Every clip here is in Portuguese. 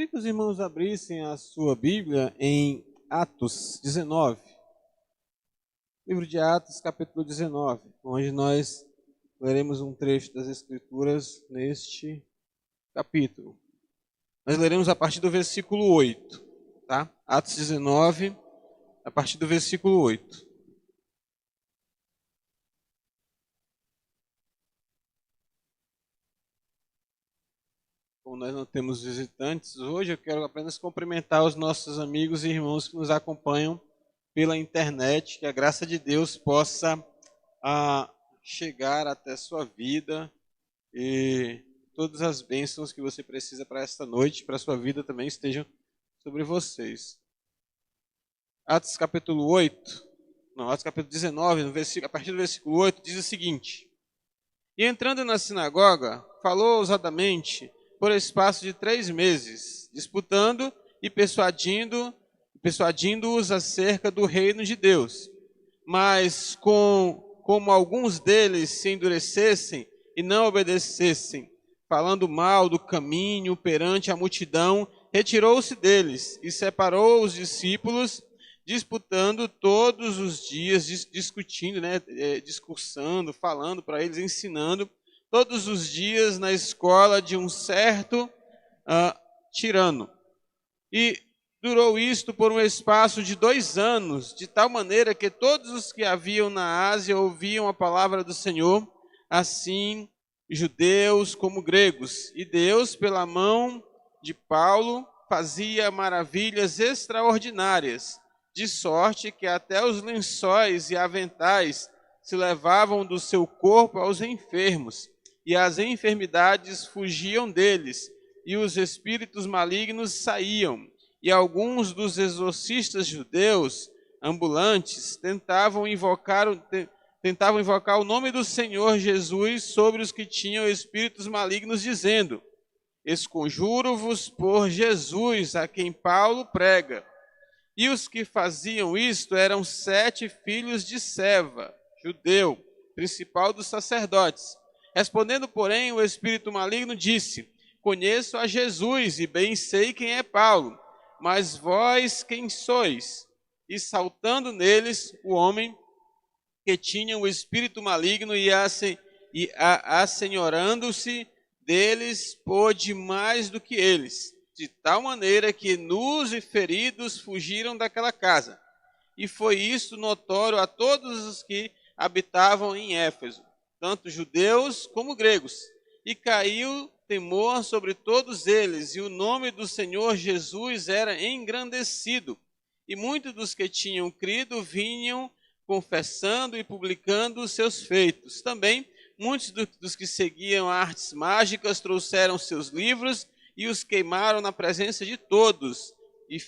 Queria que os irmãos abrissem a sua Bíblia em Atos 19, livro de Atos, capítulo 19, onde nós leremos um trecho das Escrituras neste capítulo. Nós leremos a partir do versículo 8, tá? Atos 19, a partir do versículo 8. Como nós não temos visitantes hoje, eu quero apenas cumprimentar os nossos amigos e irmãos que nos acompanham pela internet, que a graça de Deus possa chegar até a sua vida e todas as bênçãos que você precisa para esta noite, para a sua vida também estejam sobre vocês. Atos capítulo 8, Atos capítulo 19, a partir do versículo 8, diz o seguinte: E entrando na sinagoga, falou ousadamente por espaço de 3 meses, disputando e persuadindo-os acerca do reino de Deus. Mas como alguns deles se endurecessem e não obedecessem, falando mal do caminho perante a multidão, retirou-se deles e separou os discípulos, disputando todos os dias, discutindo, discursando, falando para eles, ensinando, todos os dias na escola de um certo tirano. E durou isto por um espaço de 2 anos, de tal maneira que todos os que haviam na Ásia ouviam a palavra do Senhor, assim judeus como gregos. E Deus, pela mão de Paulo, fazia maravilhas extraordinárias, de sorte que até os lençóis e aventais se levavam do seu corpo aos enfermos, e as enfermidades fugiam deles, e os espíritos malignos saíam. E alguns dos exorcistas judeus ambulantes tentavam invocar o nome do Senhor Jesus sobre os que tinham espíritos malignos, dizendo: Esconjuro-vos por Jesus, a quem Paulo prega. E os que faziam isto eram 7 filhos de Seva, judeu, principal dos sacerdotes. Respondendo, porém, o espírito maligno disse: Conheço a Jesus e bem sei quem é Paulo, mas vós quem sois? E saltando neles o homem que tinha o espírito maligno e assenhorando-se deles, pôde mais do que eles, de tal maneira que nus e feridos fugiram daquela casa. E foi isto notório a todos os que habitavam em Éfeso, tanto judeus como gregos. E caiu temor sobre todos eles, e o nome do Senhor Jesus era engrandecido. E muitos dos que tinham crido vinham confessando e publicando os seus feitos. Também muitos dos que seguiam artes mágicas trouxeram seus livros e os queimaram na presença de todos. E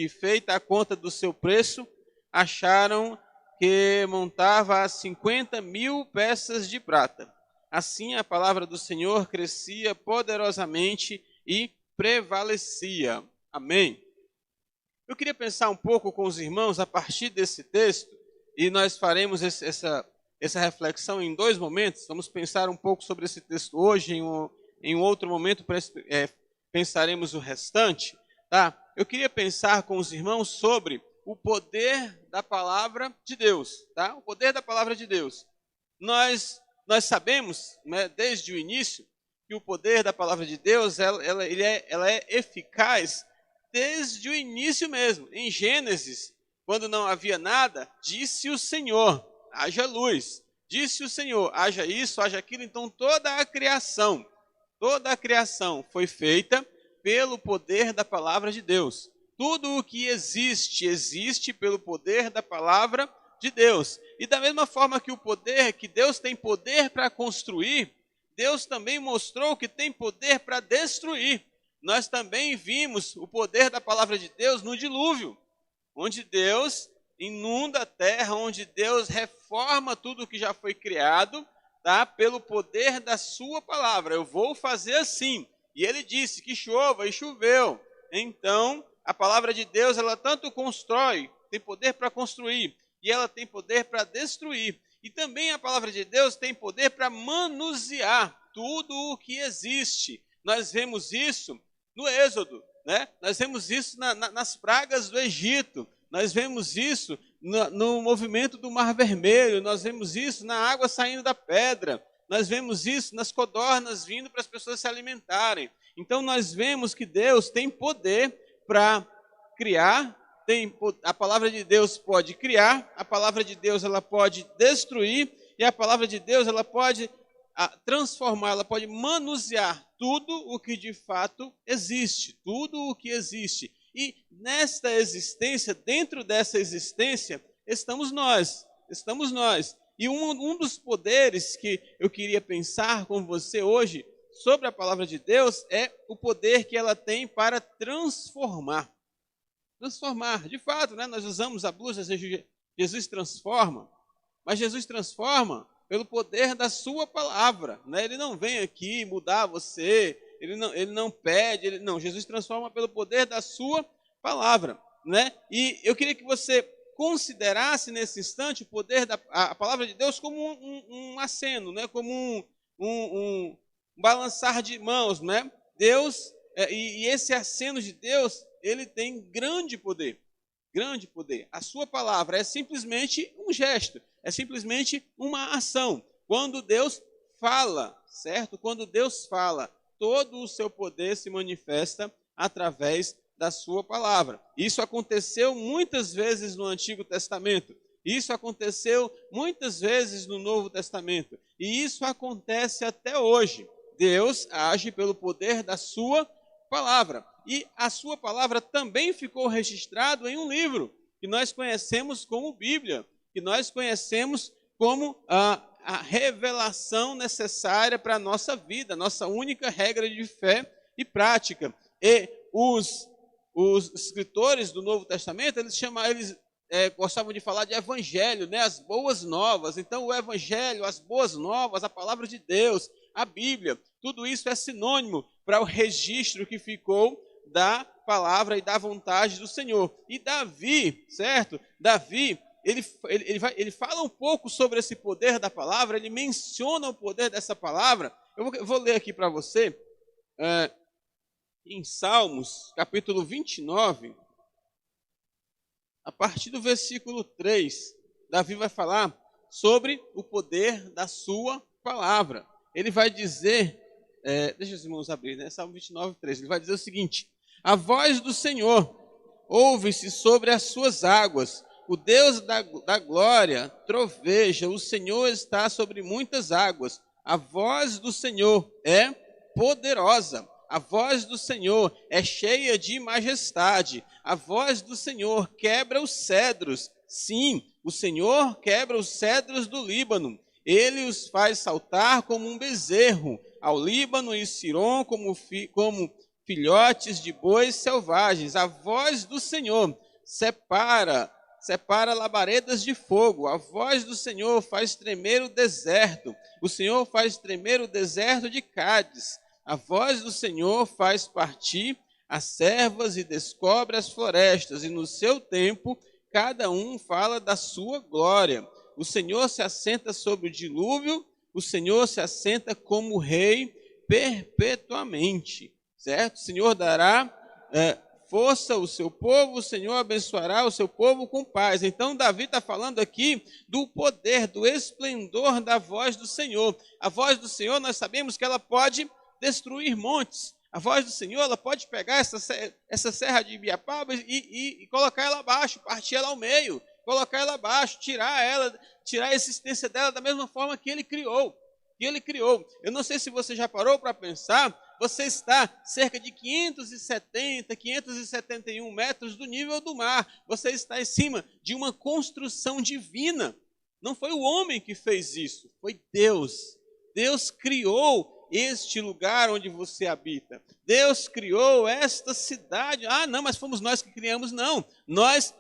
feita a conta do seu preço, acharam que montava a 50.000 peças de prata. Assim a palavra do Senhor crescia poderosamente e prevalecia. Amém. Eu queria pensar um pouco com os irmãos a partir desse texto, e nós faremos essa reflexão em 2 momentos. Vamos pensar um pouco sobre esse texto hoje, em um outro momento pensaremos o restante. Tá? Eu queria pensar com os irmãos sobre o poder da palavra de Deus. Tá? O poder da palavra de Deus. Nós sabemos, né, desde o início, que o poder da palavra de Deus ela é eficaz desde o início mesmo. Em Gênesis, quando não havia nada, disse o Senhor: haja luz. Disse o Senhor: haja isso, haja aquilo. Então toda a criação foi feita pelo poder da palavra de Deus. Tudo o que existe pelo poder da palavra de Deus. E da mesma forma que Deus tem poder para construir, Deus também mostrou que tem poder para destruir. Nós também vimos o poder da palavra de Deus no dilúvio, onde Deus inunda a terra, onde Deus reforma tudo que já foi criado, tá? Pelo poder da sua palavra. Eu vou fazer assim. E ele disse que chova, e choveu. Então, a palavra de Deus, ela tanto constrói, tem poder para construir, e ela tem poder para destruir. E também a palavra de Deus tem poder para manusear tudo o que existe. Nós vemos isso no Êxodo, né? Nós vemos isso nas pragas do Egito, nós vemos isso no movimento do Mar Vermelho, nós vemos isso na água saindo da pedra, nós vemos isso nas codornas vindo para as pessoas se alimentarem. Então nós vemos que Deus tem poder para criar, a palavra de Deus pode criar, a palavra de Deus ela pode destruir, e a palavra de Deus ela pode transformar, ela pode manusear tudo o que de fato existe, tudo o que existe. E nesta existência, dentro dessa existência, estamos nós. E um dos poderes que eu queria pensar com você hoje sobre a palavra de Deus é o poder que ela tem para transformar. Transformar, de fato, né? Nós usamos a blusa, Jesus transforma, mas Jesus transforma pelo poder da sua palavra, né? Ele não vem aqui mudar você, ele não pede, não, Jesus transforma pelo poder da sua palavra, né? E eu queria que você considerasse nesse instante o poder a palavra de Deus como um aceno, né? Como um balançar de mãos, né? Deus, e esse aceno de Deus, ele tem grande poder. Grande poder. A sua palavra é simplesmente um gesto, é simplesmente uma ação. Quando Deus fala, certo? Quando Deus fala, todo o seu poder se manifesta através da sua palavra. Isso aconteceu muitas vezes no Antigo Testamento. Isso aconteceu muitas vezes no Novo Testamento. E isso acontece até hoje. Deus age pelo poder da sua palavra. E a sua palavra também ficou registrado em um livro que nós conhecemos como Bíblia, que nós conhecemos como a revelação necessária para a nossa vida, nossa única regra de fé e prática. E os escritores do Novo Testamento, eles gostavam de falar de evangelho, né? As boas novas. Então o evangelho, as boas novas, a palavra de Deus, a Bíblia, tudo isso é sinônimo para o registro que ficou da palavra e da vontade do Senhor. E Davi, certo? Davi, ele fala um pouco sobre esse poder da palavra, ele menciona o poder dessa palavra. Eu vou ler aqui para você, em Salmos, capítulo 29, a partir do versículo 3, Davi vai falar sobre o poder da sua palavra. Ele vai dizer, deixa os irmãos abrir, né? Salmo 29, 3, ele vai dizer o seguinte: a voz do Senhor ouve-se sobre as suas águas, o Deus da glória troveja, o Senhor está sobre muitas águas, a voz do Senhor é poderosa, a voz do Senhor é cheia de majestade, a voz do Senhor quebra os cedros, sim, o Senhor quebra os cedros do Líbano, ele os faz saltar como um bezerro, ao Líbano e Sirom como filhotes de bois selvagens. A voz do Senhor separa labaredas de fogo. A voz do Senhor faz tremer o deserto. O Senhor faz tremer o deserto de Cádiz. A voz do Senhor faz partir as servas e descobre as florestas. E no seu tempo, cada um fala da sua glória. O Senhor se assenta sobre o dilúvio. O Senhor se assenta como rei perpetuamente. Certo? O Senhor dará força ao seu povo, o Senhor abençoará o seu povo com paz. Então Davi está falando aqui do poder, do esplendor da voz do Senhor. A voz do Senhor, nós sabemos que ela pode destruir montes. A voz do Senhor, ela pode pegar essa serra de Ibiapaba e colocar ela abaixo, partir ela ao meio, colocar ela abaixo, tirar a existência dela da mesma forma que ele criou. Eu não sei se você já parou para pensar, você está cerca de 571 metros do nível do mar. Você está em cima de uma construção divina. Não foi o homem que fez isso, foi Deus. Deus criou este lugar onde você habita. Deus criou esta cidade. Ah, não, mas fomos nós que criamos. Não, nós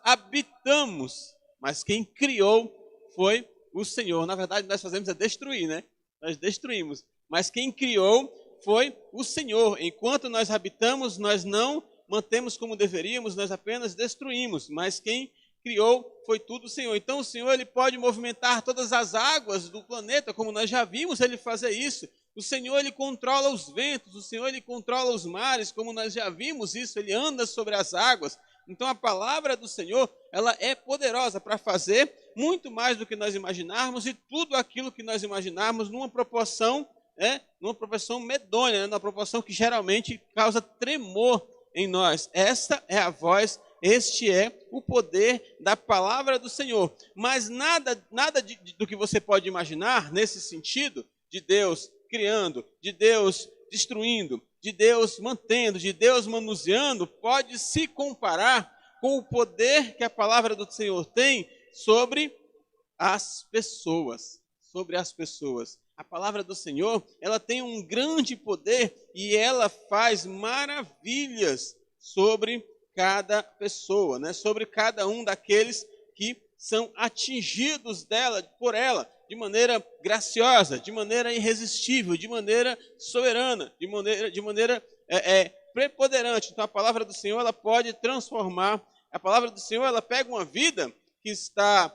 habitamos, mas quem criou foi o Senhor. Na verdade, nós fazemos é destruir, né? Nós destruímos. Mas quem criou foi o Senhor. Enquanto nós habitamos, nós não mantemos como deveríamos, nós apenas destruímos. Mas quem criou foi tudo o Senhor. Então o Senhor, ele pode movimentar todas as águas do planeta, como nós já vimos ele fazer isso. O Senhor, Ele controla os ventos, o Senhor, Ele controla os mares, como nós já vimos isso, Ele anda sobre as águas. Então a palavra do Senhor, ela é poderosa para fazer muito mais do que nós imaginarmos e tudo aquilo que nós imaginarmos numa proporção, numa proporção medonha, numa proporção que geralmente causa tremor em nós. Esta é a voz, este é o poder da palavra do Senhor. Mas nada do que você pode imaginar nesse sentido, de Deus criando, de Deus destruindo, de Deus mantendo, de Deus manuseando, pode se comparar com o poder que a palavra do Senhor tem sobre as pessoas. Sobre as pessoas. A palavra do Senhor, ela tem um grande poder e ela faz maravilhas sobre cada pessoa, né? Sobre cada um daqueles que são atingidos por ela, de maneira graciosa, de maneira irresistível, de maneira soberana, de maneira preponderante. Então a palavra do Senhor, ela pode transformar. A palavra do Senhor, ela pega uma vida que está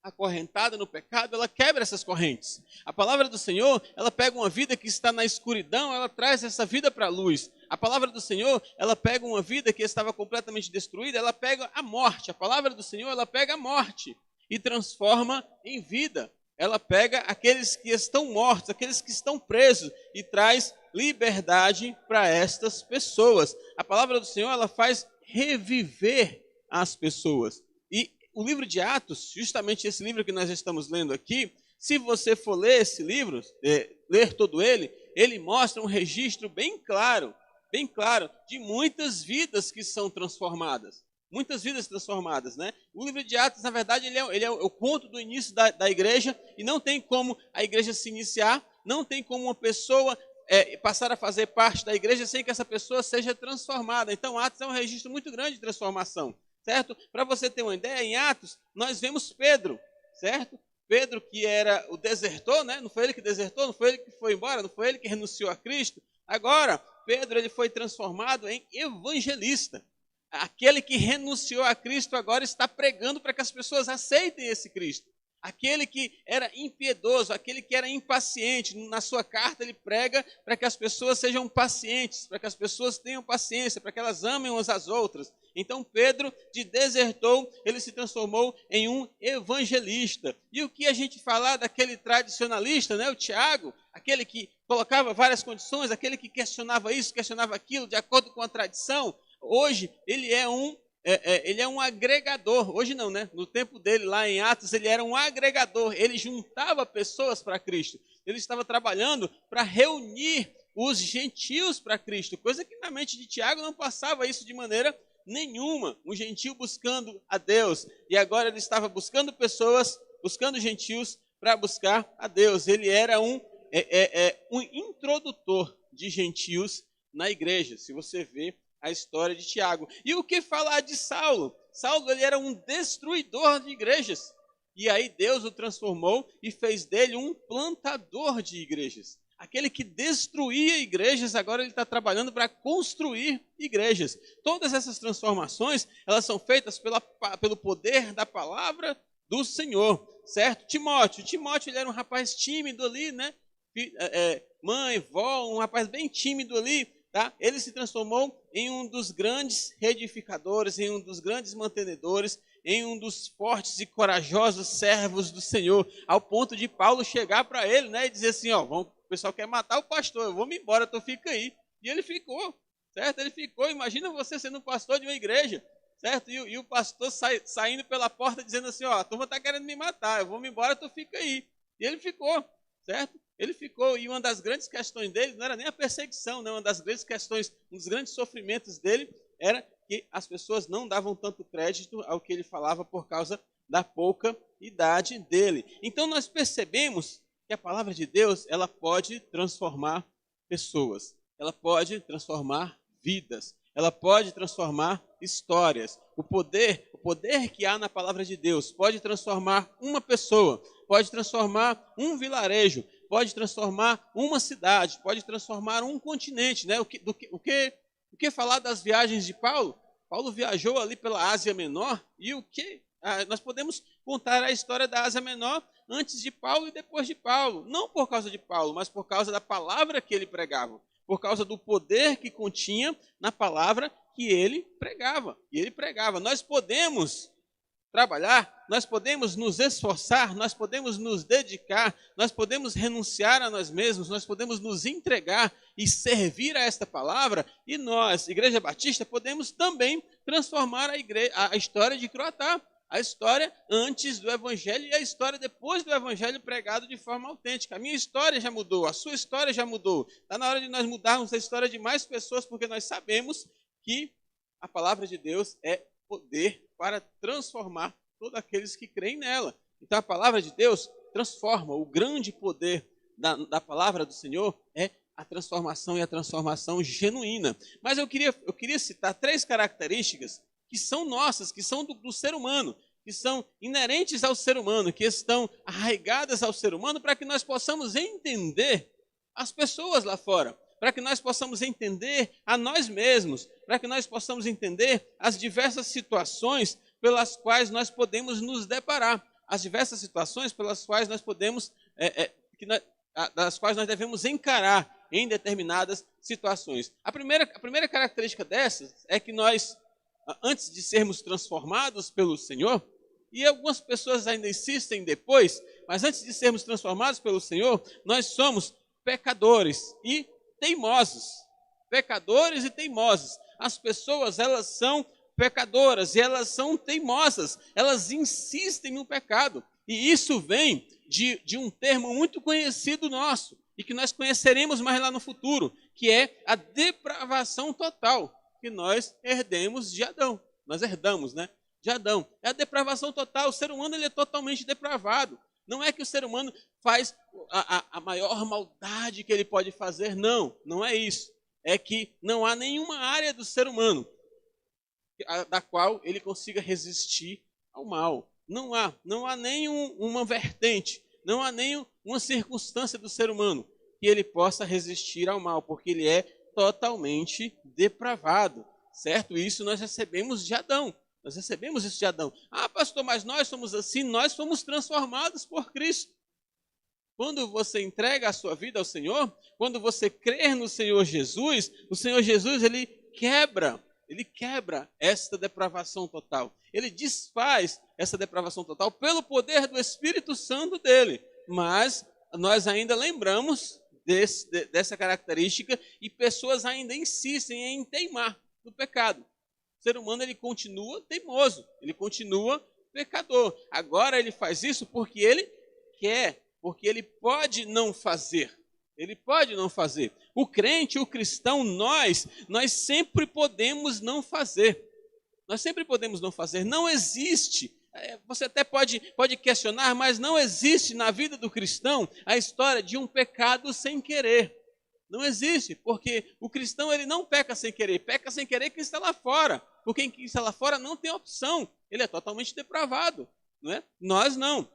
acorrentada no pecado, ela quebra essas correntes. A palavra do Senhor, ela pega uma vida que está na escuridão, ela traz essa vida para a luz. A palavra do Senhor, ela pega uma vida que estava completamente destruída, ela pega a morte. A palavra do Senhor, ela pega a morte e transforma em vida. Ela pega aqueles que estão mortos, aqueles que estão presos e traz liberdade para estas pessoas. A palavra do Senhor, ela faz reviver as pessoas. E o livro de Atos, justamente esse livro que nós estamos lendo aqui, se você for ler esse livro, ler todo ele, ele mostra um registro bem claro, de muitas vidas que são transformadas. Muitas vidas transformadas, né? O livro de Atos, na verdade, ele é o conto do início da igreja, e não tem como a igreja se iniciar, não tem como uma pessoa passar a fazer parte da igreja sem que essa pessoa seja transformada. Então, Atos é um registro muito grande de transformação, certo? Para você ter uma ideia, em Atos, nós vemos Pedro, certo? Pedro, que era o desertor, né? Não foi ele que desertou, não foi ele que foi embora, não foi ele que renunciou a Cristo. Agora, Pedro, ele foi transformado em evangelista. Aquele que renunciou a Cristo agora está pregando para que as pessoas aceitem esse Cristo. Aquele que era impiedoso, aquele que era impaciente, na sua carta ele prega para que as pessoas sejam pacientes, para que as pessoas tenham paciência, para que elas amem umas às outras. Então Pedro, de desertor, ele se transformou em um evangelista. E o que a gente falar daquele tradicionalista, né, o Tiago, aquele que colocava várias condições, aquele que questionava isso, questionava aquilo, de acordo com a tradição, hoje ele é um agregador. Hoje não, né? No tempo dele, lá em Atos, ele era um agregador. Ele juntava pessoas para Cristo. Ele estava trabalhando para reunir os gentios para Cristo, coisa que na mente de Tiago não passava isso de maneira nenhuma. Um gentio buscando a Deus. E agora ele estava buscando pessoas, buscando gentios para buscar a Deus. Ele era um introdutor de gentios na igreja, se você vê a história de Tiago. E o que falar de Saulo? Saulo, ele era um destruidor de igrejas. E aí Deus o transformou e fez dele um plantador de igrejas. Aquele que destruía igrejas, agora ele está trabalhando para construir igrejas. Todas essas transformações, elas são feitas pelo poder da palavra do Senhor, certo? Timóteo, ele era um rapaz tímido ali, né? Mãe, vó, um rapaz bem tímido ali, tá? Ele se transformou em um dos grandes reedificadores, em um dos grandes mantenedores, em um dos fortes e corajosos servos do Senhor, ao ponto de Paulo chegar para ele, né, e dizer assim, o pessoal quer matar o pastor, eu vou me embora, tu fica aí. E ele ficou, certo? Ele ficou. Imagina você sendo pastor de uma igreja, certo? E o pastor saindo pela porta dizendo assim, a turma está querendo me matar, eu vou me embora, tu fica aí. E ele ficou, certo? Ele ficou, e uma das grandes questões dele não era nem a perseguição, né? Uma das grandes questões, um dos grandes sofrimentos dele era que as pessoas não davam tanto crédito ao que ele falava por causa da pouca idade dele. Então nós percebemos que a palavra de Deus, ela pode transformar pessoas, ela pode transformar vidas, ela pode transformar histórias. O poder que há na palavra de Deus pode transformar uma pessoa, pode transformar um vilarejo, pode transformar uma cidade, pode transformar um continente, né? O que falar das viagens de Paulo? Paulo viajou ali pela Ásia Menor e nós podemos contar a história da Ásia Menor antes de Paulo e depois de Paulo. Não por causa de Paulo, mas por causa da palavra que ele pregava. Por causa do poder que continha na palavra que ele pregava. Nós podemos trabalhar, nós podemos nos esforçar, nós podemos nos dedicar, nós podemos renunciar a nós mesmos, nós podemos nos entregar e servir a esta palavra, e nós, Igreja Batista, podemos também transformar a história de Croatá, a história antes do Evangelho e a história depois do Evangelho pregado de forma autêntica. A minha história já mudou, a sua história já mudou. Está na hora de nós mudarmos a história de mais pessoas, porque nós sabemos que a palavra de Deus é poder para transformar todos aqueles que creem nela. Então a palavra de Deus transforma. O grande poder da palavra do Senhor é a transformação, e a transformação genuína. Mas eu queria citar 3 características que são nossas, que são do ser humano, que são inerentes ao ser humano, que estão arraigadas ao ser humano, para que nós possamos entender as pessoas lá fora, para que nós possamos entender a nós mesmos, para que nós possamos entender as diversas situações pelas quais nós podemos nos deparar, as diversas situações pelas quais nós podemos, das quais nós devemos encarar em determinadas situações. A primeira característica dessas é que nós, antes de sermos transformados pelo Senhor, e algumas pessoas ainda insistem depois, mas antes de sermos transformados pelo Senhor, nós somos pecadores e teimosos. Pecadores e teimosos. As pessoas, elas são pecadoras e elas são teimosas. Elas insistem no pecado. E isso vem de um termo muito conhecido nosso e que nós conheceremos mais lá no futuro, que é a depravação total que nós herdamos de Adão. Nós herdamos, né? De Adão. É a depravação total. O ser humano, ele é totalmente depravado. Não é que o ser humano faz a maior maldade que ele pode fazer, não é isso. É que não há nenhuma área do ser humano da qual ele consiga resistir ao mal. Não há nenhuma vertente, não há nenhuma circunstância do ser humano que ele possa resistir ao mal, porque ele é totalmente depravado, certo? Isso nós recebemos de Adão. Nós recebemos isso de Adão. Ah, pastor, mas nós somos assim, nós fomos transformados por Cristo. Quando você entrega a sua vida ao Senhor, quando você crer no Senhor Jesus, o Senhor Jesus, ele quebra esta depravação total. Ele desfaz essa depravação total pelo poder do Espírito Santo dele. Mas nós ainda lembramos dessa característica e pessoas ainda insistem em teimar no pecado. O ser humano, ele continua teimoso, ele continua pecador. Agora ele faz isso porque ele quer, porque ele pode não fazer. Ele pode não fazer. O crente, o cristão, nós sempre podemos não fazer. Nós sempre podemos não fazer. Não existe. Você até pode questionar, mas não existe na vida do cristão a história de um pecado sem querer. Não existe, porque o cristão, ele não peca sem querer quem está lá fora. Porque quem está lá fora não tem opção. Ele é totalmente depravado, não é? Nós não.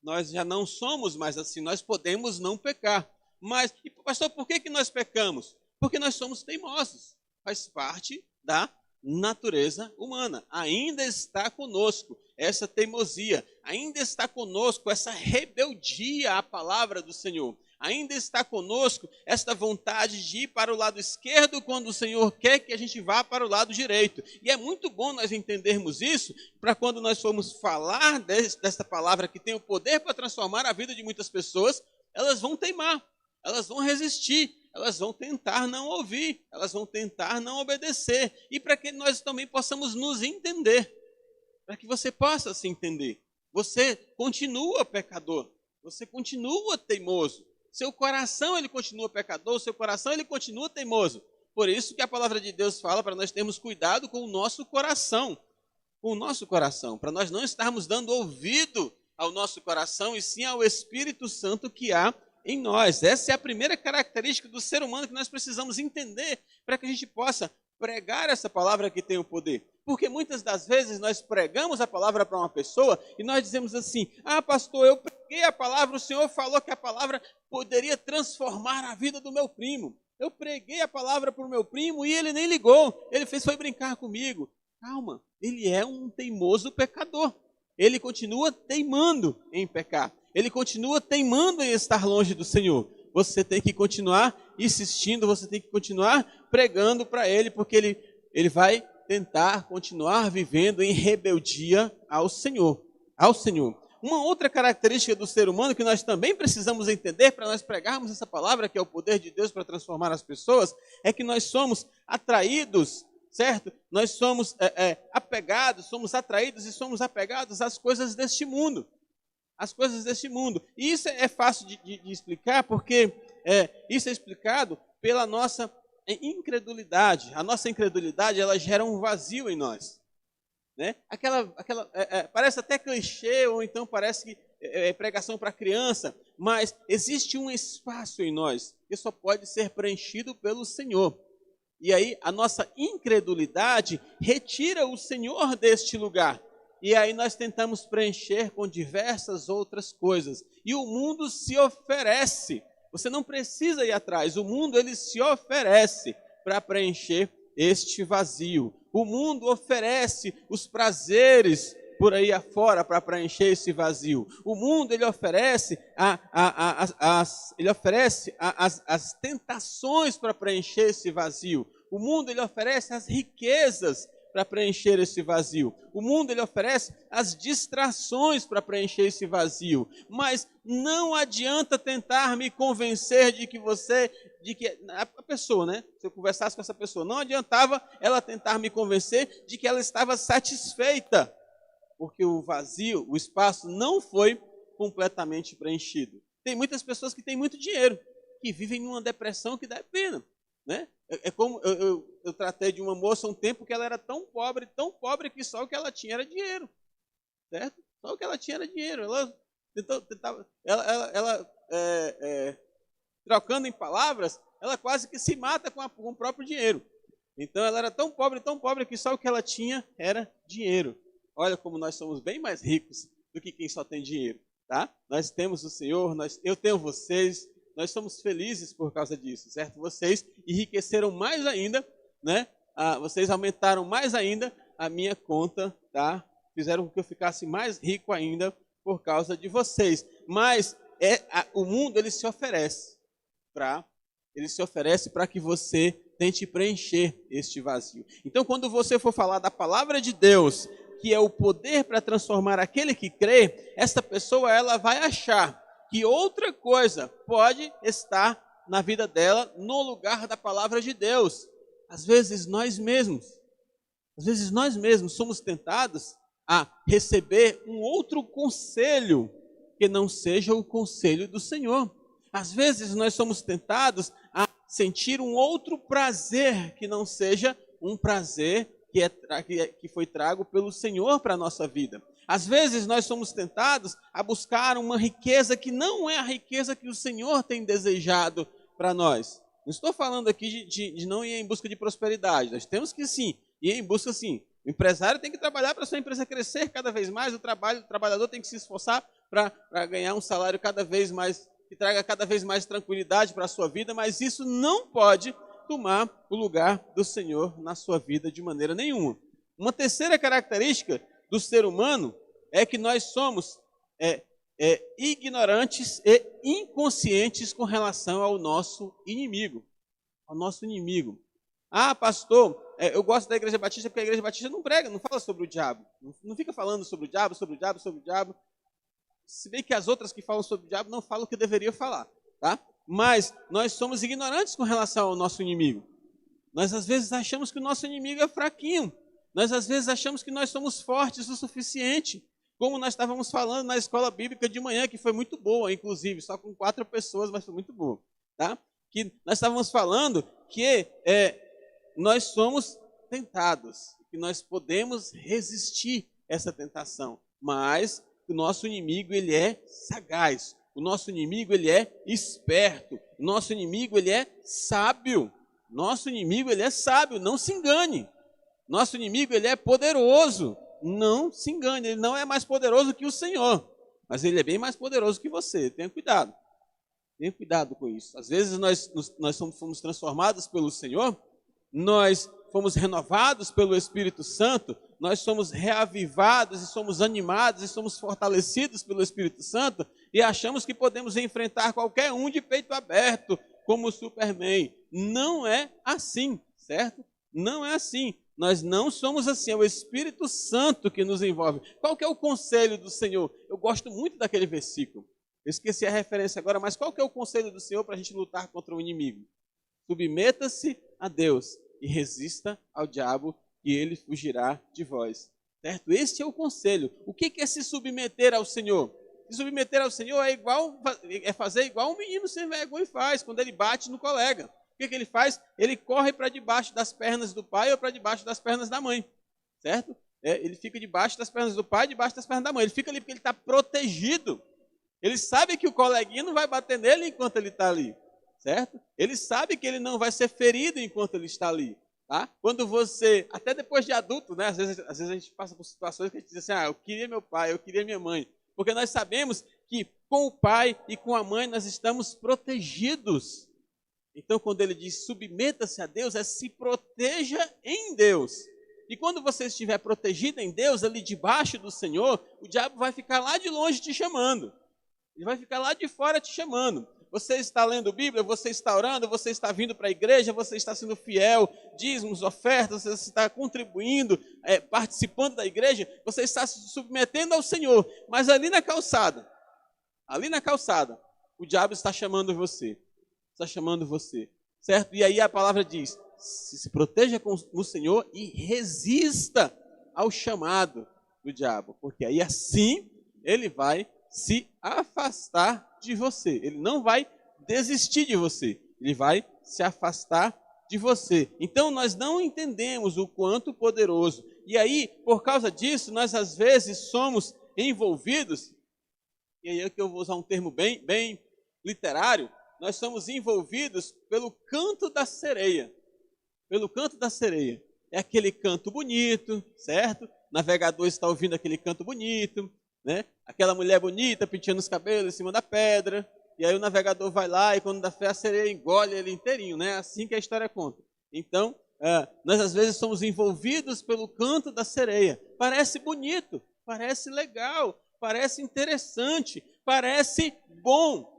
Nós já não somos mais assim, nós podemos não pecar. Mas, pastor, por que nós pecamos? Porque nós somos teimosos. Faz parte da natureza humana. Ainda está conosco essa teimosia. Ainda está conosco essa rebeldia à palavra do Senhor. Ainda está conosco esta vontade de ir para o lado esquerdo quando o Senhor quer que a gente vá para o lado direito. E é muito bom nós entendermos isso, para quando nós formos falar desta palavra que tem o poder para transformar a vida de muitas pessoas, elas vão teimar, elas vão resistir, elas vão tentar não ouvir, elas vão tentar não obedecer. E para que nós também possamos nos entender, para que você possa se entender. Você continua pecador, você continua teimoso. Seu coração, ele continua pecador, seu coração, ele continua teimoso. Por isso que a palavra de Deus fala para nós termos cuidado com o nosso coração. Com o nosso coração, para nós não estarmos dando ouvido ao nosso coração, e sim ao Espírito Santo que há em nós. Essa é a primeira característica do ser humano que nós precisamos entender, para que a gente possa pregar essa palavra que tem o poder. Porque muitas das vezes nós pregamos a palavra para uma pessoa e nós dizemos assim: ah, pastor, eu preguei a palavra, o Senhor falou que a palavra poderia transformar a vida do meu primo. Eu preguei a palavra para o meu primo e ele nem ligou, ele foi brincar comigo. Calma, ele é um teimoso pecador. Ele continua teimando em pecar. ele continua teimando em estar longe do Senhor. Você tem que continuar insistindo, você tem que continuar pregando para ele, porque ele vai tentar continuar vivendo em rebeldia ao Senhor. Uma outra característica do ser humano que nós também precisamos entender para nós pregarmos essa palavra, que é o poder de Deus para transformar as pessoas, é que nós somos atraídos, certo? Nós somos apegados, somos atraídos e somos apegados às coisas deste mundo. As coisas deste mundo. E isso é fácil de explicar, porque isso é explicado pela nossa incredulidade. A nossa incredulidade, ela gera um vazio em nós. Né? Parece até clichê, ou então parece que é pregação para criança, mas existe um espaço em nós que só pode ser preenchido pelo Senhor. E aí a nossa incredulidade retira o Senhor deste lugar. E aí nós tentamos preencher com diversas outras coisas. E o mundo se oferece. Você não precisa ir atrás. O mundo, ele se oferece para preencher este vazio. O mundo oferece os prazeres por aí afora para preencher esse vazio. O mundo, ele oferece as tentações para preencher esse vazio. O mundo, ele oferece as riquezas para preencher esse vazio. O mundo, ele oferece as distrações para preencher esse vazio. Mas não adianta tentar me convencer de que a pessoa, né? Se eu conversasse com essa pessoa, não adiantava ela tentar me convencer de que ela estava satisfeita, porque o vazio, o espaço não foi completamente preenchido. Tem muitas pessoas que têm muito dinheiro, que vivem numa depressão que dá pena, né? É como eu tratei de uma moça um tempo que ela era tão pobre que só o que ela tinha era dinheiro, certo? Só o que ela tinha era dinheiro. Ela trocando em palavras, ela quase que se mata com o próprio dinheiro. Então ela era tão pobre que só o que ela tinha era dinheiro. Olha como nós somos bem mais ricos do que quem só tem dinheiro, tá? Nós temos o Senhor, eu tenho vocês. Nós somos felizes por causa disso, certo? Vocês enriqueceram mais ainda, né? Vocês aumentaram mais ainda a minha conta, tá? Fizeram com que eu ficasse mais rico ainda por causa de vocês. Mas o mundo, ele se oferece para que você tente preencher este vazio. Então, quando você for falar da palavra de Deus, que é o poder para transformar aquele que crê, essa pessoa, ela vai achar que outra coisa pode estar na vida dela no lugar da palavra de Deus. Às vezes nós mesmos somos tentados a receber um outro conselho que não seja o conselho do Senhor. Às vezes nós somos tentados a sentir um outro prazer que não seja um prazer que foi trago pelo Senhor para a nossa vida. Às vezes nós somos tentados a buscar uma riqueza que não é a riqueza que o Senhor tem desejado para nós. Não estou falando aqui de não ir em busca de prosperidade. Nós temos que sim, ir em busca sim. O empresário tem que trabalhar para a sua empresa crescer cada vez mais. O trabalhador tem que se esforçar para ganhar um salário cada vez mais, que traga cada vez mais tranquilidade para a sua vida. Mas isso não pode tomar o lugar do Senhor na sua vida de maneira nenhuma. Uma terceira característica do ser humano é que nós somos ignorantes e inconscientes com relação ao nosso inimigo. Ah, pastor, eu gosto da Igreja Batista porque a Igreja Batista não prega, não fala sobre o diabo. Não fica falando sobre o diabo. Se bem que as outras que falam sobre o diabo não falam o que deveria falar, tá? Mas nós somos ignorantes com relação ao nosso inimigo. Nós às vezes achamos que o nosso inimigo é fraquinho. Nós às vezes achamos que nós somos fortes o suficiente. Como nós estávamos falando na escola bíblica de manhã, que foi muito boa, inclusive, só com 4 pessoas, mas foi muito boa. Tá? Que nós estávamos falando que nós somos tentados, que nós podemos resistir essa tentação. Mas o nosso inimigo, ele é sagaz. O nosso inimigo, ele é esperto. O nosso inimigo, ele é sábio. Nosso inimigo, ele é sábio, não se engane. Nosso inimigo, ele é poderoso, não se engane, ele não é mais poderoso que o Senhor, mas ele é bem mais poderoso que você, tenha cuidado com isso. Às vezes nós fomos transformados pelo Senhor, nós fomos renovados pelo Espírito Santo, nós somos reavivados e somos animados e somos fortalecidos pelo Espírito Santo e achamos que podemos enfrentar qualquer um de peito aberto, como o Superman. Não é assim, certo? Não é assim. Nós não somos assim, é o Espírito Santo que nos envolve. Qual que é o conselho do Senhor? Eu gosto muito daquele versículo. Eu esqueci a referência agora, mas qual que é o conselho do Senhor para a gente lutar contra o inimigo? Submeta-se a Deus e resista ao diabo e ele fugirá de vós. Certo? Este é o conselho. O que é se submeter ao Senhor? Se submeter ao Senhor é fazer igual um menino sem vergonha faz quando ele bate no colega. O que ele faz? Ele corre para debaixo das pernas do pai ou para debaixo das pernas da mãe. Certo? Ele fica debaixo das pernas do pai, debaixo das pernas da mãe. Ele fica ali porque ele está protegido. Ele sabe que o coleguinha não vai bater nele enquanto ele está ali. Certo? Ele sabe que ele não vai ser ferido enquanto ele está ali. Tá? Quando você, até depois de adulto, né? Às vezes a gente passa por situações que a gente diz assim, eu queria meu pai, eu queria minha mãe. Porque nós sabemos que com o pai e com a mãe nós estamos protegidos. Então, quando ele diz submeta-se a Deus, se proteja em Deus. E quando você estiver protegido em Deus, ali debaixo do Senhor, o diabo vai ficar lá de longe te chamando. Ele vai ficar lá de fora te chamando. Você está lendo Bíblia, você está orando, você está vindo para a igreja, você está sendo fiel, dízimos, ofertas, você está contribuindo, participando da igreja, você está se submetendo ao Senhor. Mas ali na calçada, o diabo está chamando você. Está chamando você. Certo? E aí a palavra diz, se proteja com o Senhor e resista ao chamado do diabo. Porque aí assim ele vai se afastar de você. Ele não vai desistir de você. Ele vai se afastar de você. Então nós não entendemos o quanto poderoso. E aí, por causa disso, nós às vezes somos envolvidos, e aí é que eu vou usar um termo bem literário, nós somos envolvidos pelo canto da sereia. Pelo canto da sereia. É aquele canto bonito, certo? O navegador está ouvindo aquele canto bonito, né? Aquela mulher bonita penteando os cabelos em cima da pedra, e aí o navegador vai lá e quando dá fé a sereia engole ele inteirinho, né? Assim que a história conta. Então, nós às vezes somos envolvidos pelo canto da sereia. Parece bonito, parece legal, parece interessante, parece bom.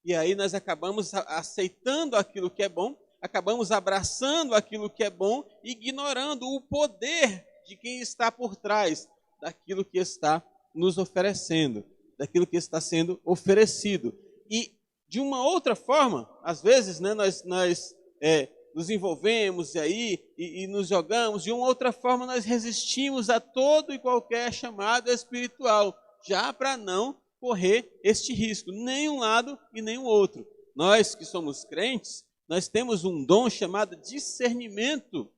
E aí nós acabamos aceitando aquilo que é bom, acabamos abraçando aquilo que é bom, ignorando o poder de quem está por trás daquilo que está nos oferecendo, daquilo que está sendo oferecido. E de uma outra forma, às vezes, né, nós nos envolvemos e nos jogamos, de uma outra forma nós resistimos a todo e qualquer chamado espiritual, já para não correr este risco, nem um lado e nem o outro. Nós que somos crentes, nós temos um dom chamado discernimento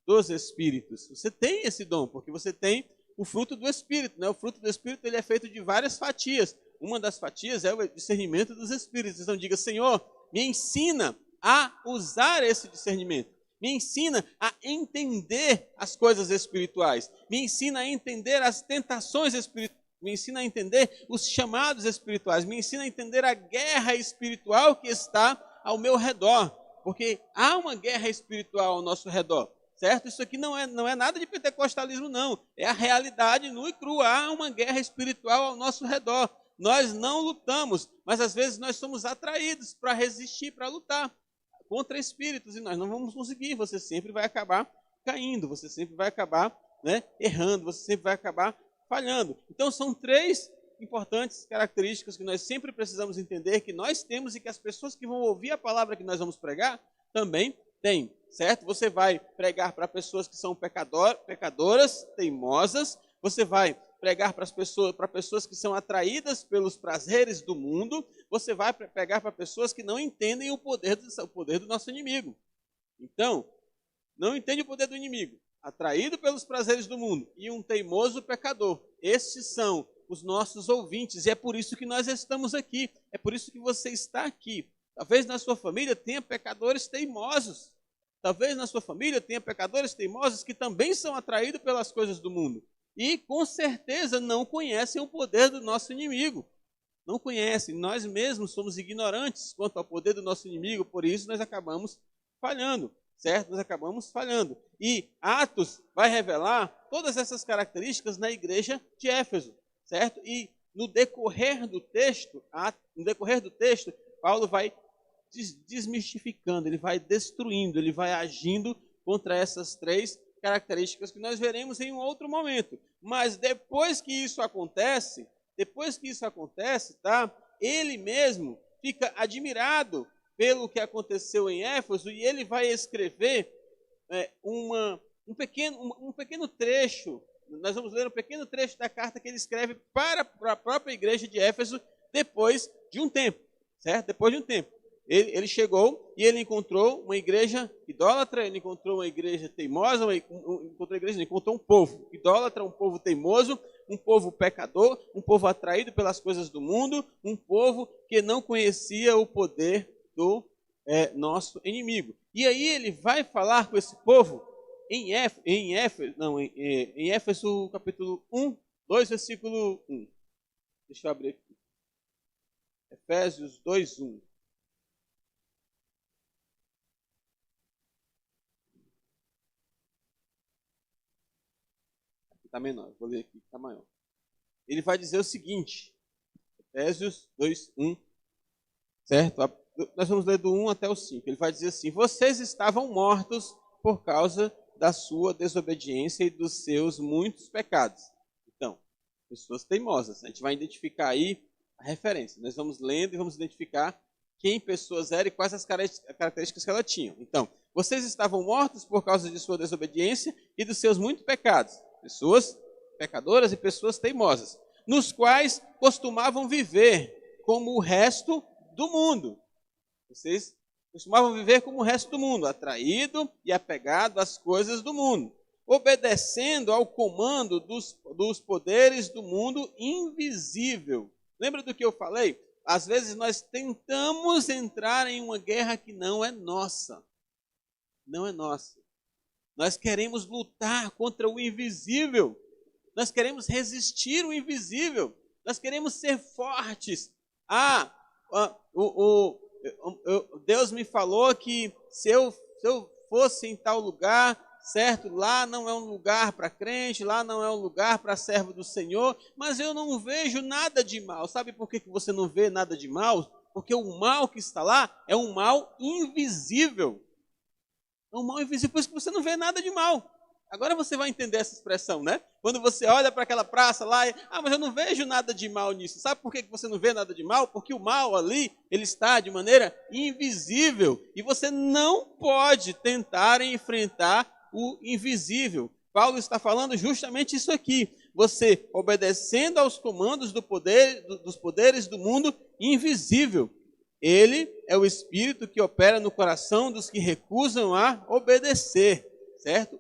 dos espíritos. Você tem esse dom, porque você tem o fruto do Espírito, né? O fruto do Espírito ele é feito de várias fatias. Uma das fatias é o discernimento dos espíritos. Então diga, Senhor, me ensina a usar esse discernimento. Me ensina a entender as coisas espirituais. Me ensina a entender as tentações espirituais. Me ensina a entender os chamados espirituais. Me ensina a entender a guerra espiritual que está ao meu redor. Porque há uma guerra espiritual ao nosso redor. Certo? Isso aqui não é nada de pentecostalismo, não. É a realidade nua e crua. Há uma guerra espiritual ao nosso redor. Nós não lutamos, mas às vezes nós somos atraídos para resistir, para lutar contra espíritos. E nós não vamos conseguir. Você sempre vai acabar caindo. Você sempre vai acabar errando. Você sempre vai acabar falhando. Então são 3 importantes características que nós sempre precisamos entender, que nós temos e que as pessoas que vão ouvir a palavra que nós vamos pregar também têm. Certo? Você vai pregar para pessoas que são pecadoras, teimosas. Você vai pregar para pessoas que são atraídas pelos prazeres do mundo. Você vai pregar para pessoas que não entendem o poder do nosso inimigo. Então, não entende o poder do inimigo. Atraído pelos prazeres do mundo e um teimoso pecador. Estes são os nossos ouvintes. E é por isso que nós estamos aqui. É por isso que você está aqui. Talvez na sua família tenha pecadores teimosos. Talvez na sua família tenha pecadores teimosos que também são atraídos pelas coisas do mundo. E com certeza não conhecem o poder do nosso inimigo. Não conhecem. Nós mesmos somos ignorantes quanto ao poder do nosso inimigo, por isso nós acabamos falhando. certo? Nós acabamos falhando. E Atos vai revelar todas essas características na igreja de Éfeso, certo? E no decorrer do texto, Paulo vai desmistificando, ele vai destruindo, ele vai agindo contra essas três características que nós veremos em um outro momento. Mas depois que isso acontece, tá? Ele mesmo fica admirado pelo que aconteceu em Éfeso e ele vai escrever um pequeno trecho. Nós vamos ler um pequeno trecho da carta que ele escreve para a própria igreja de Éfeso depois de um tempo, certo? Depois de um tempo. Ele chegou e ele encontrou uma igreja idólatra, ele encontrou uma igreja teimosa, encontrou um povo idólatra, um povo teimoso, um povo pecador, um povo atraído pelas coisas do mundo, um povo que não conhecia o poder do nosso inimigo. E aí ele vai falar com esse povo em Éfeso capítulo 1, 2, versículo 1. Deixa eu abrir aqui. Efésios 2, 1. Está menor, vou ler aqui, está maior. Ele vai dizer o seguinte, Efésios 2, 1, certo? Nós vamos ler do 1 até o 5. Ele vai dizer assim: vocês estavam mortos por causa da sua desobediência e dos seus muitos pecados. Então, pessoas teimosas. A gente vai identificar aí a referência. Nós vamos lendo e vamos identificar quem pessoas eram e quais as características que ela tinha. Então, vocês estavam mortos por causa de sua desobediência e dos seus muitos pecados. Pessoas pecadoras e pessoas teimosas, nos quais costumavam viver como o resto do mundo. Vocês costumavam viver como o resto do mundo, atraído e apegado às coisas do mundo, obedecendo ao comando dos poderes do mundo invisível. Lembra do que eu falei? Às vezes nós tentamos entrar em uma guerra que não é nossa. Não é nossa. Nós queremos lutar contra o invisível. Nós queremos resistir o invisível. Nós queremos ser fortes. Deus me falou que se eu fosse em tal lugar, certo? Lá não é um lugar para crente, lá não é um lugar para servo do Senhor, mas eu não vejo nada de mal. Sabe por que você não vê nada de mal? Porque o mal que está lá é um mal invisível. É um mal invisível, por isso que você não vê nada de mal. Agora você vai entender essa expressão, né? Quando você olha para aquela praça lá, mas eu não vejo nada de mal nisso. Sabe por que você não vê nada de mal? Porque o mal ali, ele está de maneira invisível. E você não pode tentar enfrentar o invisível. Paulo está falando justamente isso aqui. Você obedecendo aos comandos dos poderes do mundo invisível. Ele é o Espírito que opera no coração dos que recusam a obedecer, certo?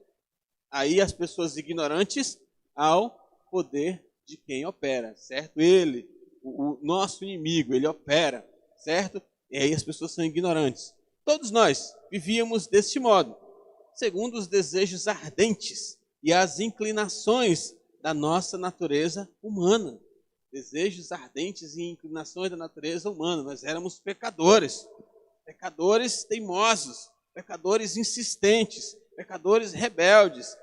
Aí as pessoas ignorantes ao poder de quem opera, certo? Ele, o nosso inimigo, ele opera, certo? E aí as pessoas são ignorantes. Todos nós vivíamos deste modo, segundo os desejos ardentes e as inclinações da nossa natureza humana. Desejos ardentes e inclinações da natureza humana. Nós éramos pecadores, pecadores teimosos, pecadores insistentes, pecadores rebeldes.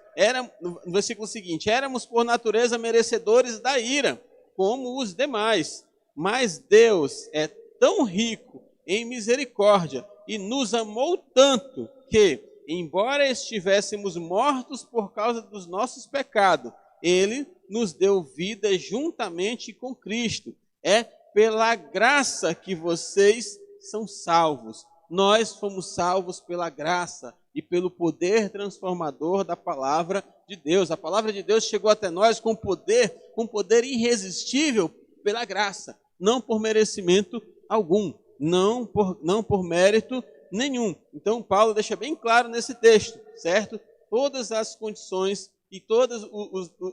No versículo seguinte, éramos por natureza merecedores da ira, como os demais. Mas Deus é tão rico em misericórdia e nos amou tanto que, embora estivéssemos mortos por causa dos nossos pecados, Ele nos deu vida juntamente com Cristo. É pela graça que vocês são salvos. Nós fomos salvos pela graça e pelo poder transformador da palavra de Deus. A palavra de Deus chegou até nós com poder irresistível pela graça, não por merecimento algum, não por mérito nenhum. Então Paulo deixa bem claro nesse texto, certo? Todas as condições e todas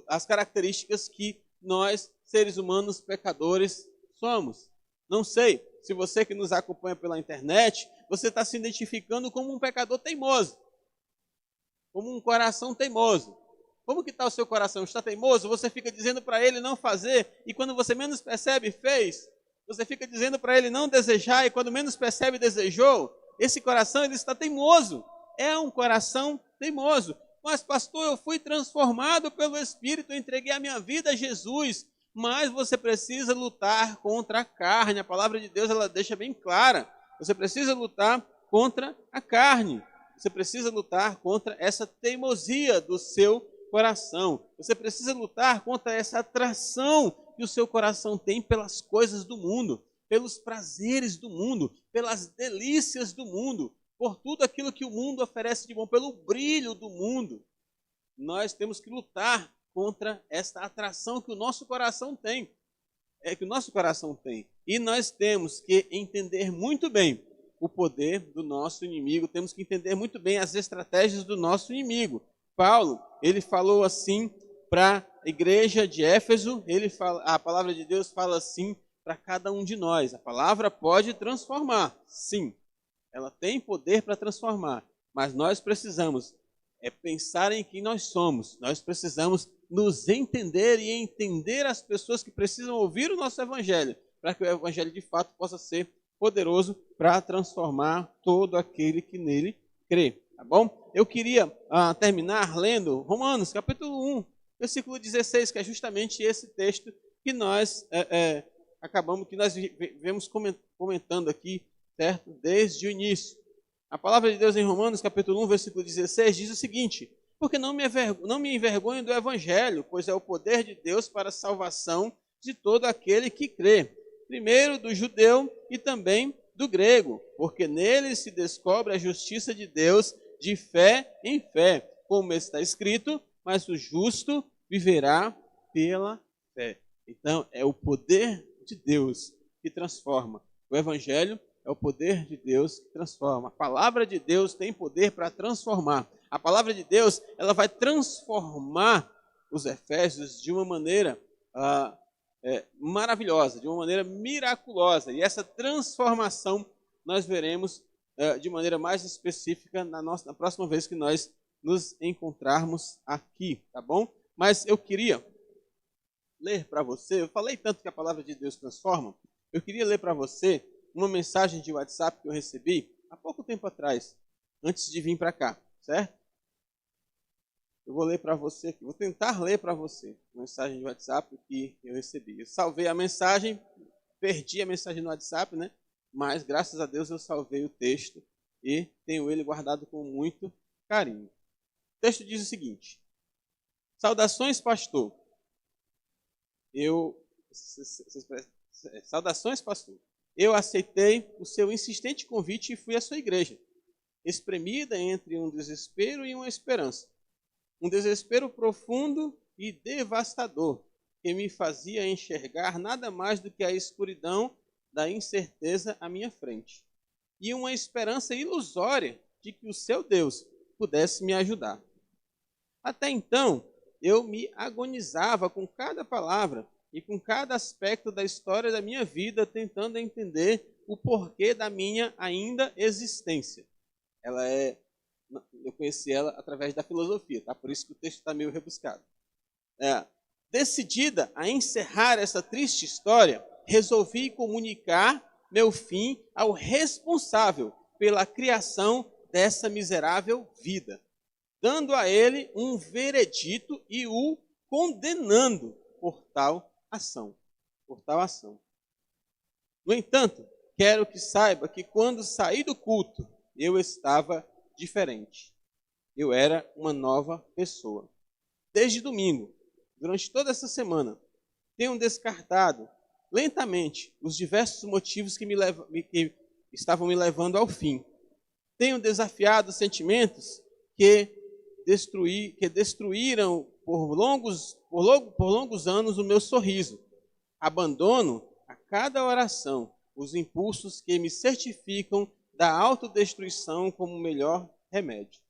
as características que nós, seres humanos pecadores, somos. Não sei se você que nos acompanha pela internet, você está se identificando como um pecador teimoso, como um coração teimoso. Como que está o seu coração? Está teimoso? Você fica dizendo para ele não fazer, e quando você menos percebe, fez. Você fica dizendo para ele não desejar, e quando menos percebe, desejou. Esse coração, ele está teimoso. é um coração teimoso. Mas, pastor, eu fui transformado pelo Espírito, eu entreguei a minha vida a Jesus. Mas você precisa lutar contra a carne. A palavra de Deus, ela deixa bem clara. Você precisa lutar contra a carne. Você precisa lutar contra essa teimosia do seu coração. Você precisa lutar contra essa atração que o seu coração tem pelas coisas do mundo, pelos prazeres do mundo, pelas delícias do mundo, por tudo aquilo que o mundo oferece de bom, pelo brilho do mundo. Nós temos que lutar contra essa atração que o nosso coração tem. E nós temos que entender muito bem o poder do nosso inimigo, temos que entender muito bem as estratégias do nosso inimigo. Paulo, ele falou assim para a igreja de Éfeso, a palavra de Deus fala assim para cada um de nós. A palavra pode transformar, sim, ela tem poder para transformar, mas nós precisamos pensar em quem nós somos, nós precisamos nos entender e entender as pessoas que precisam ouvir o nosso evangelho, para que o evangelho de fato possa ser poderoso para transformar todo aquele que nele crê, tá bom? Eu queria terminar lendo Romanos, capítulo 1, versículo 16, que é justamente esse texto que nós vemos comentando aqui, certo? Desde o início. A palavra de Deus em Romanos, capítulo 1, versículo 16, diz o seguinte: porque não me envergonho do evangelho, pois é o poder de Deus para a salvação de todo aquele que crê, primeiro do judeu e também do grego, porque nele se descobre a justiça de Deus de fé em fé, como está escrito, mas o justo viverá pela fé. Então, é o poder de Deus que transforma. O evangelho é o poder de Deus que transforma. A palavra de Deus tem poder para transformar. A palavra de Deus, ela vai transformar os Efésios de uma maneira maravilhosa, de uma maneira miraculosa. E essa transformação nós veremos de maneira mais específica na próxima vez que nós nos encontrarmos aqui, tá bom? Mas eu queria ler para você, eu falei tanto que a palavra de Deus transforma, eu queria ler para você uma mensagem de WhatsApp que eu recebi há pouco tempo atrás, antes de vir para cá, certo? Eu vou ler para você aqui, vou tentar ler para você uma mensagem de WhatsApp que eu recebi. Eu salvei a mensagem, perdi a mensagem no WhatsApp, né? Mas graças a Deus eu salvei o texto e tenho ele guardado com muito carinho. O texto diz o seguinte: saudações, pastor. Saudações, pastor. Eu aceitei o seu insistente convite e fui à sua igreja, espremida entre um desespero e uma esperança. Um desespero profundo e devastador, que me fazia enxergar nada mais do que a escuridão da incerteza à minha frente. E uma esperança ilusória de que o seu Deus pudesse me ajudar. Até então, eu me agonizava com cada palavra e com cada aspecto da história da minha vida, tentando entender o porquê da minha ainda existência. Eu conheci ela através da filosofia, tá? Por isso que o texto está meio rebuscado. Decidida a encerrar essa triste história, resolvi comunicar meu fim ao responsável pela criação dessa miserável vida, dando a ele um veredito e o condenando por tal ação. No entanto, quero que saiba que quando saí do culto, eu estava diferente. Eu era uma nova pessoa. Desde domingo, durante toda essa semana, tenho descartado lentamente os diversos motivos que estavam me levando ao fim. Tenho desafiado sentimentos que destruíram por longos anos o meu sorriso. Abandono a cada oração os impulsos que me certificam da autodestruição como o melhor remédio.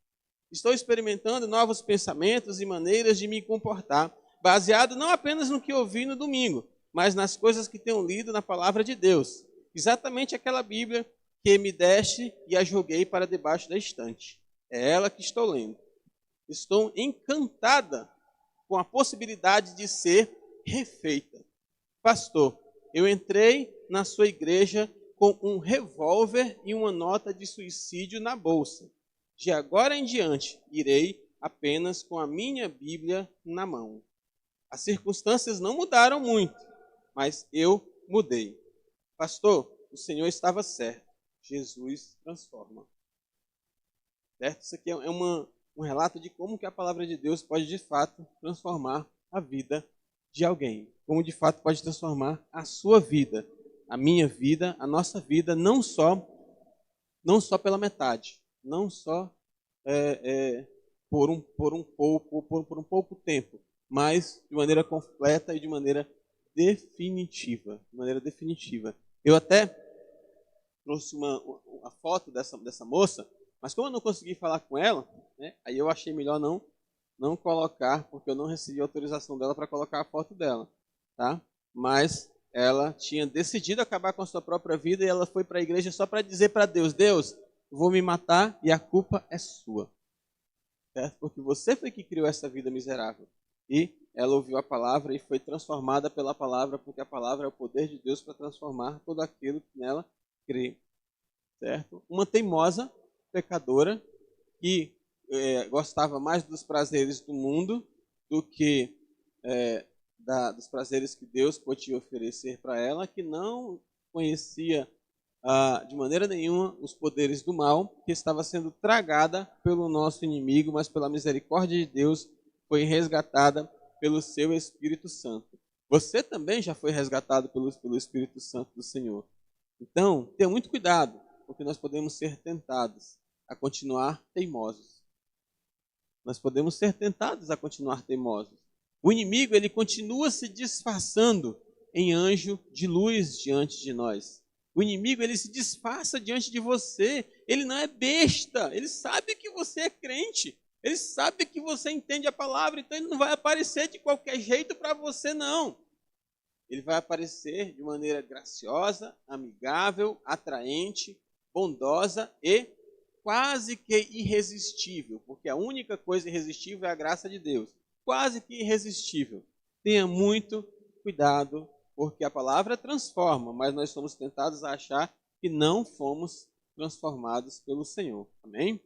Estou experimentando novos pensamentos e maneiras de me comportar, baseado não apenas no que ouvi no domingo, mas nas coisas que tenho lido na palavra de Deus. Exatamente aquela Bíblia que me deste e a joguei para debaixo da estante. É ela que estou lendo. Estou encantada com a possibilidade de ser refeita. Pastor, eu entrei na sua igreja com um revólver e uma nota de suicídio na bolsa. De agora em diante, irei apenas com a minha Bíblia na mão. As circunstâncias não mudaram muito, mas eu mudei. Pastor, o Senhor estava certo. Jesus transforma. Certo? Isso aqui é um relato de como que a palavra de Deus pode, de fato, transformar a vida de alguém. Como, de fato, pode transformar a sua vida, a minha vida, a nossa vida, não só pela metade, não só por um pouco tempo, mas de maneira completa e de maneira definitiva. Eu até trouxe uma foto dessa moça, mas como eu não consegui falar com ela, né, aí eu achei melhor não colocar, porque eu não recebi autorização dela para colocar a foto dela, tá? Mas ela tinha decidido acabar com a sua própria vida e ela foi para a igreja só para dizer para Deus, Deus, vou me matar e a culpa é sua. Certo? Porque você foi que criou essa vida miserável. E ela ouviu a palavra e foi transformada pela palavra, porque a palavra é o poder de Deus para transformar todo aquilo que nela crê. Certo? Uma teimosa pecadora que gostava mais dos prazeres do mundo do que dos prazeres que Deus podia oferecer para ela, que não conhecia de maneira nenhuma os poderes do mal, que estava sendo tragada pelo nosso inimigo, mas pela misericórdia de Deus foi resgatada pelo seu Espírito Santo. Você também já foi resgatado pelo Espírito Santo do Senhor. Então, tenha muito cuidado, porque nós podemos ser tentados a continuar teimosos. Nós podemos ser tentados a continuar teimosos. O inimigo, ele continua se disfarçando em anjo de luz diante de nós. O inimigo, ele se disfarça diante de você. Ele não é besta. Ele sabe que você é crente. Ele sabe que você entende a palavra. Então, ele não vai aparecer de qualquer jeito para você, não. Ele vai aparecer de maneira graciosa, amigável, atraente, bondosa e quase que irresistível. Porque a única coisa irresistível é a graça de Deus. Quase que irresistível. Tenha muito cuidado, porque a palavra transforma, mas nós somos tentados a achar que não fomos transformados pelo Senhor. Amém?